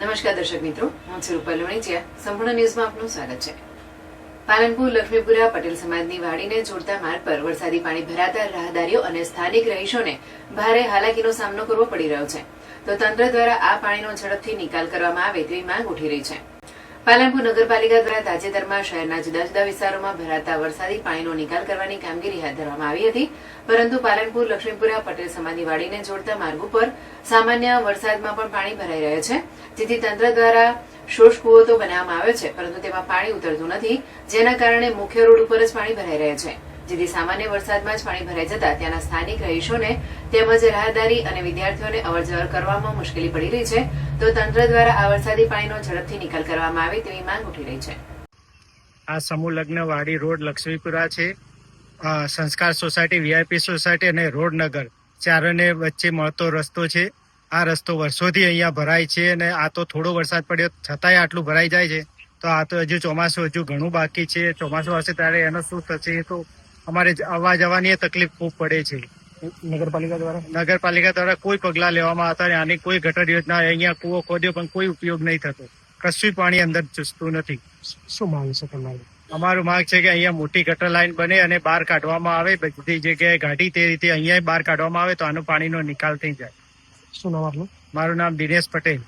નમસ્કાર દર્શક મિત્રો, હું છું રૂપલ લોણીચિયા. સંપૂર્ણ ન્યૂઝમાં આપનું સ્વાગત છે. પાલનપુર લક્ષ્મીપુરા પટેલ સમાજની વાડીને જોડતા માર્ગ પર વરસાદી પાણી ભરાતા રાહદારીઓ અને સ્થાનિક રહીશોને ભારે હાલાકીનો સામનો કરવો પડી રહ્યો છે. તો તંત્ર દ્વારા આ પાણીનો ઝડપથી નિકાલ કરવામાં આવે તેવી માંગ ઉઠી રહી છે. પાલનપુર નગરપાલિકા દ્વારા તાજેતરમાં શહેરના જુદા જુદા વિસ્તારોમાં ભરાતા વરસાદી પાણીનો નિકાલ કરવાની કામગીરી હાથ ધરવામાં આવી હતી, પરંતુ પાલનપુર લક્ષ્મીપુરા પટેલ સમાજની વાડીને જોડતા માર્ગ ઉપર સામાન્ય વરસાદમાં પણ પાણી ભરાઈ રહે છે, જેથી તંત્ર દ્વારા શોષ કૂવો તો બનાવવામાં આવ્યો છે, પરંતુ તેમાં પાણી ઉતરતું નથી, જેના કારણે મુખ્ય રોડ ઉપર જ પાણી ભરાઈ રહે છે, જેથી સામાન્ય વરસાદમાં જ પાણી ભરાઈ જતા ત્યાંના સ્થાનિક રહીશોને તેમજ રાહદારી અને વિદ્યાર્થીઓને અવરજવર કરવામાં મુશ્કેલી પડી રહી છે. તો તંત્ર દ્વારા આ વરસાદી પાણીનો ઝડપથી નિકાલ કરવામાં આવે તેવી માંગ ઉઠી રહી છે. આ સમૂહ લગ્ન વાડી રોડ લક્ષ્મીપુરા છે. સંસ્કાર સોસાયટી, વીઆઈપી સોસાયટી અને રોડનગર ચારોને વચ્ચે મળતો રસ્તો છે. આ રસ્તો વર્ષોથી અહીંયા ભરાય છે અને આ તો થોડો વરસાદ પડ્યો છતાંય આટલું ભરાઈ જાય છે. તો આ તો હજુ ચોમાસું ઘણું બાકી છે. ચોમાસું આવશે ત્યારે એનો શું થશે તો અમારે આવવા જવાની તકલીફ ખૂબ પડે છે. નગરપાલિકા દ્વારા કોઈ પગલાં લેવામાં આવતા આની કોઈ ગટર યોજના, અહીંયા કૂવો ખોદ્યો પણ કોઈ ઉપયોગ નહીં થતો, કશું પાણી અંદર ચૂસતું નથી. શું માંગ છે તમારી? અમારું માંગ છે કે અહીંયા મોટી ગટર લાઈન બને અને બહાર કાઢવામાં આવે. બધી જગ્યાએ ગાડી તે રીતે અહીંયા બહાર કાઢવામાં આવે તો આનો પાણીનો નિકાલ થઈ જાય. શું નામ આપનું? મારું નામ દિનેશ પટેલ.